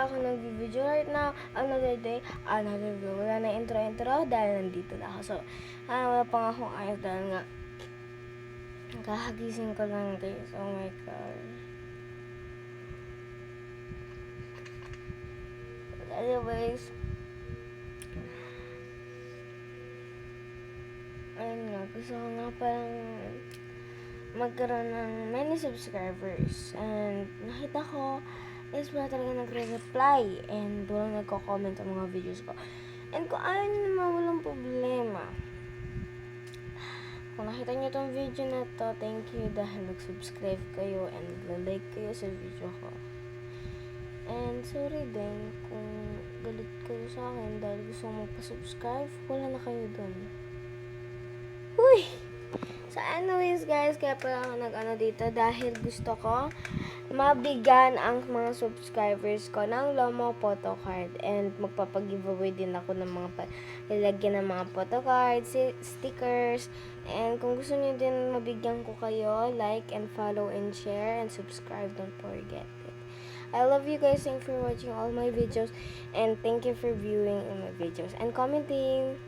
kaya ako nag-video right now, another day, another vlog. Wala na intro dahil nandito na ako. So, wala pa nga akong ayos dahil nga kakagising ko lang guys. Oh my god. Anyways, ayun nga, gusto ko nga parang magkaroon ng many subscribers. And nakita ko, is wala talaga nagre-reply. And walang nagko-comment sa mga videos ko. And kung ayaw nyo naman, walang problema. Kung nakita nyo tong video na to, thank you dahil nag-subscribe kayo and like kayo sa video ko. And sorry din kung galit kayo sa akin dahil gusto mo pa-subscribe, wala na kayo dun. Huy! So anyways guys, kaya pala ako nag-ano dito dahil gusto ko mabigyan ang mga subscribers ko ng Lomo photocard and magpapag-giveaway din ako ng mga lalagyan ng mga photocards, stickers, and kung gusto niyo din mabigyan ko kayo, like and follow and share and subscribe, don't forget it. I love you guys, thanks for watching all my videos and thank you for viewing my videos and commenting.